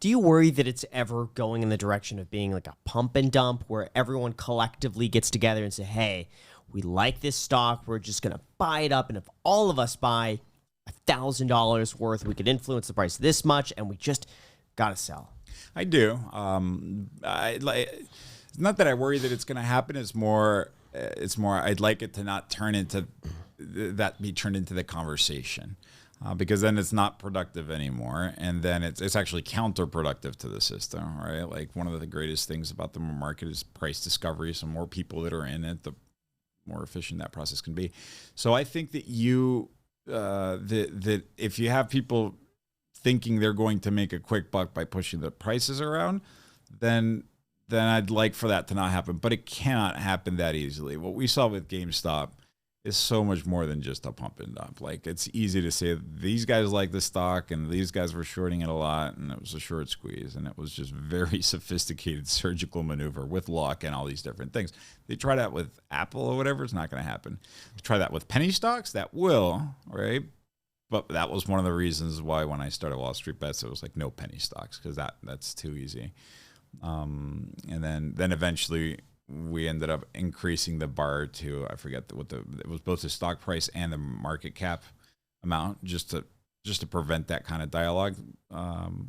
Do you worry that it's ever going in the direction of being like a pump and dump where everyone collectively gets together and say, hey, we like this stock, we're just going to buy it up, and if all of us buy $1,000 worth, we could influence the price this much, and we just got to sell? I do. It's not that I worry that it's going to happen. It's more I'd like it to not turn into turned into the conversation. Because then it's not productive anymore, and then it's actually counterproductive to the system, right? Like, one of the greatest things about the market is price discovery. So more people that are in it, the more efficient that process can be. So I think that that if you have people thinking they're going to make a quick buck by pushing the prices around, then I'd like for that to not happen. But it cannot happen that easily. What we saw with GameStop is so much more than just a pump and dump. Like, it's easy to say these guys like the stock and these guys were shorting it a lot, and it was a short squeeze, and it was just very sophisticated surgical maneuver with luck and all these different things. They try that with Apple or whatever, it's not going to happen. They try that with penny stocks, that will, right? But that was one of the reasons why when I started WallStreetBets, it was like no penny stocks, because that's too easy. And then eventually we ended up increasing the bar to, I forget it was both the stock price and the market cap amount, just to prevent that kind of dialogue.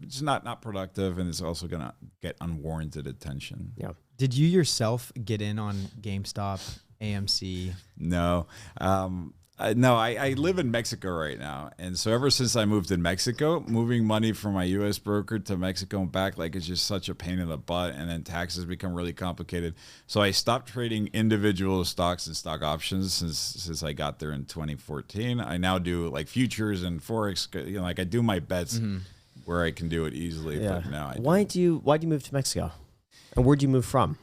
It's not productive, and it's also going to get unwarranted attention. Yeah. Did you yourself get in on GameStop, AMC? No. No, I live in Mexico right now. And so ever since I moved to Mexico, moving money from my U.S. broker to Mexico and back, like, it's just such a pain in the butt. And then taxes become really complicated. So I stopped trading individual stocks and stock options since I got there in 2014. I now do like futures and Forex. You know, like, I do my bets where I can do it easily. Yeah. But now Why'd you move to Mexico? And where'd you move from?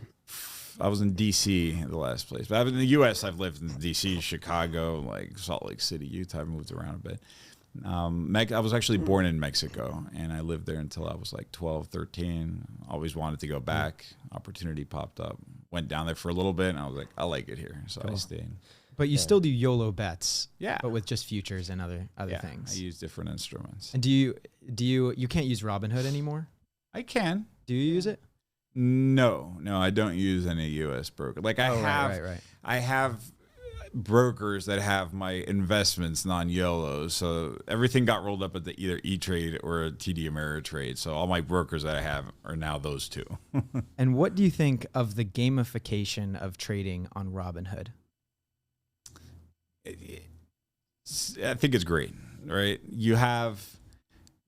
I was in D.C., the last place. But in the U.S., I've lived in D.C., Chicago, like Salt Lake City, Utah. I've moved around a bit. I was actually born in Mexico, and I lived there until I was like 12, 13. Always wanted to go back. Opportunity popped up. Went down there for a little bit, and I was like, I like it here. So I stayed. But you still do YOLO bets. Yeah. But with just futures and other things. I use different instruments. And you can't use Robinhood anymore? I can. Do you use it? No, I don't use any U.S. broker. Like, I have brokers that have my investments non-YOLO. So everything got rolled up at the either E-Trade or a TD Ameritrade. So all my brokers that I have are now those two. And what do you think of the gamification of trading on Robinhood? I think it's great, right? You have...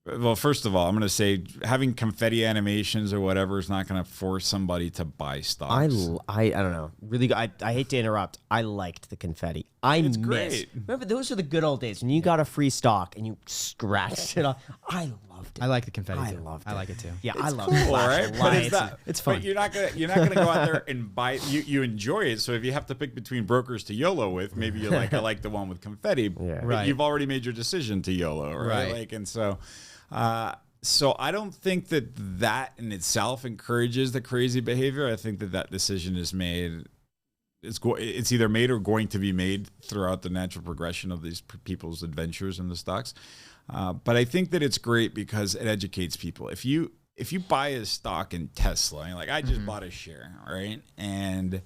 Well, first of all, I'm going to say having confetti animations or whatever is not going to force somebody to buy stocks. I don't know. Really, I hate to interrupt. I liked the confetti. It's great. Remember, those are the good old days when you got a free stock and you scratched it off. I loved it. I like the confetti I too. loved it. I like it too. Yeah, It's I love cool, it. Right? Right? It's fun. But you're not gonna go out there and buy. You enjoy it. So if you have to pick between brokers to YOLO with, maybe you're like, I like the one with confetti. Yeah. But Right. you've already made your decision to YOLO, right? Like, and so. So I don't think that in itself encourages the crazy behavior. I think that decision is made. It's either made or going to be made throughout the natural progression of these people's adventures in the stocks. But I think that it's great because it educates people. If you buy a stock in Tesla, and like, I just bought a share, right? And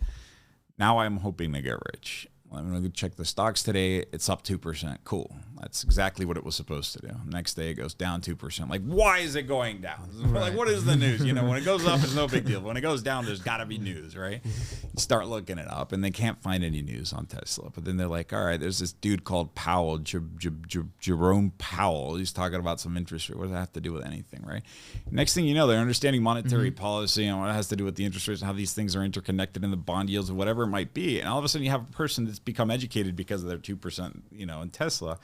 now I'm hoping to get rich. I'm going to check the stocks today. It's up 2%. Cool. That's exactly what it was supposed to do. Next day, it goes down 2%. Like, why is it going down? Right. Like, what is the news? You know, when it goes up, it's no big deal. When it goes down, there's got to be news, right? You start looking it up, and they can't find any news on Tesla. But then they're like, all right, there's this dude called Powell, Jerome Powell. He's talking about some interest rate. What does that have to do with anything, right? Next thing you know, they're understanding monetary policy and what it has to do with the interest rates and how these things are interconnected in the bond yields or whatever it might be. And all of a sudden, you have a person that's become educated because of their 2%, in Tesla.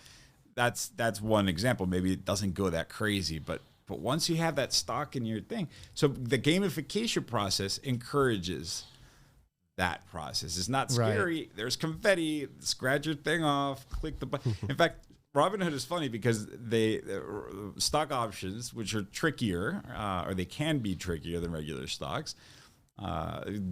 That's one example. Maybe it doesn't go that crazy, but once you have that stock in your thing, so the gamification process encourages that process. It's not scary. Right. There's confetti. Scratch your thing off. Click the button. In fact, Robinhood is funny because they stock options, which are trickier, or they can be trickier than regular stocks.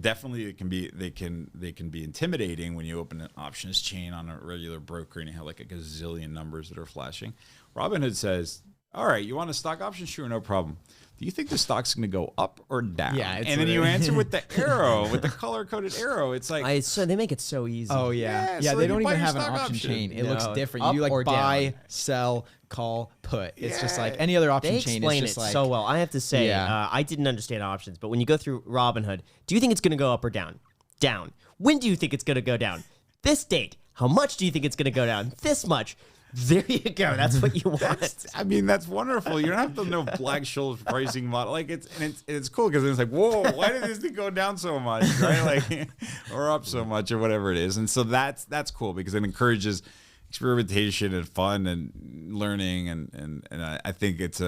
Definitely they can be intimidating when you open an options chain on a regular broker and you have like a gazillion numbers that are flashing. Robinhood says, all right, you want a stock option? Sure, no problem. Do you think the stock's going to go up or down? Yeah, it's and then you literally- answer with the arrow, with the color-coded arrow. It's like, So they make it so easy. Oh yeah, Yeah, so they you don't buy even your have an stock option option. chain. It looks No, different. up You like or buy, down. sell, call, put. It's just Yeah. like any other option They chain. It's explain just it like so well. I have to say, Yeah. I didn't understand options, but when you go through Robinhood, do you think it's going to go up or down? Down. When do you think it's going to go down? This date. How much do you think it's going to go down? This much. There you go. That's what you want. I mean, that's wonderful. You don't have to know Black-Scholes pricing model. Like it's cool because it's like, whoa, why did this thing go down so much, right? Like, or up so much, or whatever it is. And so that's cool because it encourages experimentation and fun and learning, and I think it's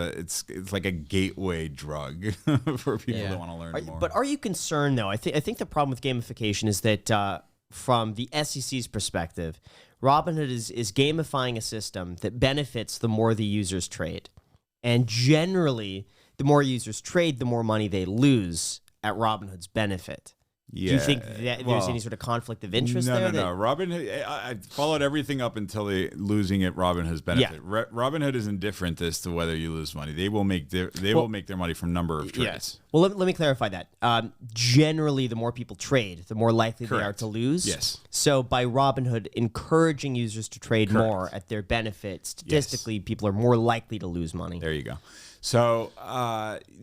like a gateway drug for people Yeah. that want to learn more. But are you concerned though? I think the problem with gamification is that from the SEC's perspective, Robinhood is gamifying a system that benefits the more the users trade, and generally, the more users trade, the more money they lose at Robinhood's benefit. Yeah. Do you think that there's any sort of conflict of interest there? No. Robinhood, I followed everything up until the losing at Robinhood's benefit. Yeah. Robinhood is indifferent as to whether you lose money. They will make will make their money from number of trades. Yes. Well, let me clarify that. Generally, the more people trade, the more likely they are Correct. to lose. Yes. So by Robinhood encouraging users to trade more at their benefit, statistically, people are more likely to lose money. There you go. So,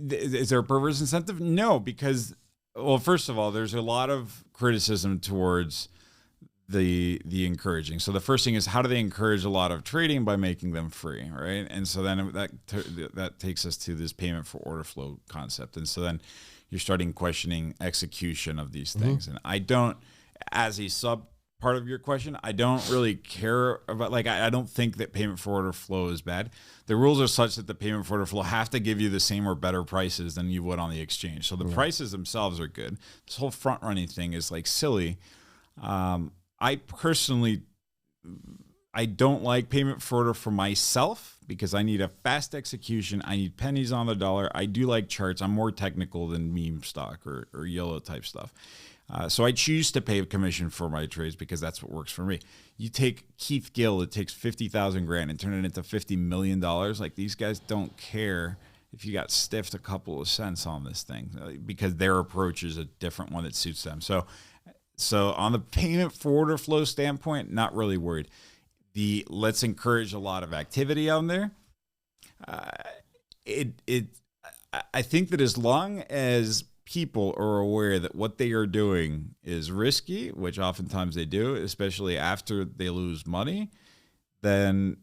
is there a perverse incentive? No, because, well, first of all, there's a lot of criticism towards the encouraging. So the first thing is, how do they encourage a lot of trading? By making them free, right? And so then that takes us to this payment for order flow concept. And so then you're starting questioning execution of these things. And I don't, as a sub part of your question, I don't really care about, like, I don't think that payment for order flow is bad. The rules are such that the payment for order flow have to give you the same or better prices than you would on the exchange. So the prices themselves are good. This whole front running thing is like silly. I personally, I don't like payment for order for myself because I need a fast execution. I need pennies on the dollar. I do like charts. I'm more technical than meme stock or YOLO type stuff. So I choose to pay a commission for my trades because that's what works for me. You take Keith Gill, it takes 50,000 grand and turn it into $50 million. Like, these guys don't care if you got stiffed a couple of cents on this thing because their approach is a different one that suits them. So on the payment for order flow standpoint, not really worried. Let's encourage a lot of activity on there. I think that as long as people are aware that what they are doing is risky, which oftentimes they do, especially after they lose money, then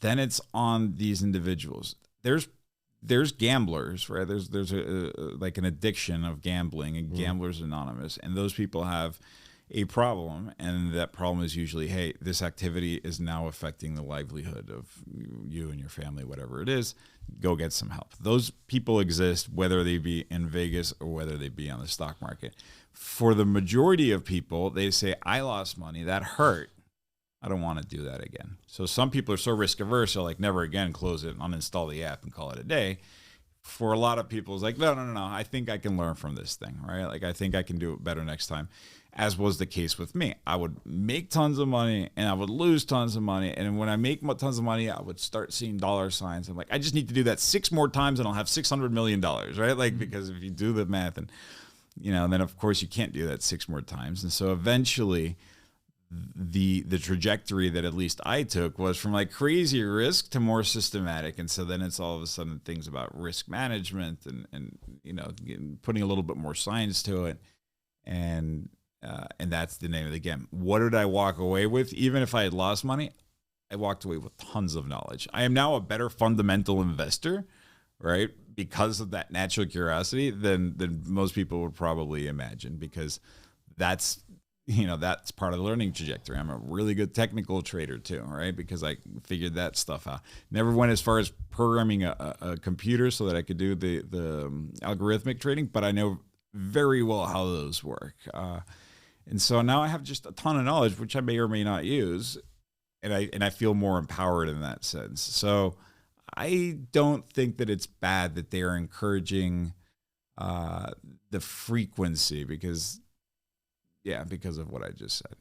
it's on these individuals. There's gamblers, right? There's like an addiction of gambling, and Gamblers Anonymous, and those people have a problem, and that problem is usually, hey, this activity is now affecting the livelihood of you and your family, whatever it is. Go get some help. Those people exist, whether they be in Vegas or whether they be on the stock market. For the majority of people, they say, I lost money, that hurt, I don't want to do that again. So some people are so risk averse, they're like, never again, close it, uninstall the app and call it a day. For a lot of people, it's like, no, I think I can learn from this thing, right? Like, I think I can do it better next time. As was the case with me. I would make tons of money and I would lose tons of money. And when I make tons of money, I would start seeing dollar signs. I'm like, I just need to do that 6 more times and I'll have $600 million, right? Like, because if you do the math and then of course you can't do that 6 more times. And so eventually the trajectory that at least I took was from like crazy risk to more systematic. And so then it's all of a sudden things about risk management and putting a little bit more science to it. And that's the name of the game. What did I walk away with? Even if I had lost money, I walked away with tons of knowledge. I am now a better fundamental investor, right? Because of that natural curiosity than most people would probably imagine, because that's part of the learning trajectory. I'm a really good technical trader too, right? Because I figured that stuff out. Never went as far as programming a computer so that I could do the algorithmic trading, but I know very well how those work. And so now I have just a ton of knowledge, which I may or may not use, and I feel more empowered in that sense. So I don't think that it's bad that they are encouraging the frequency because of what I just said.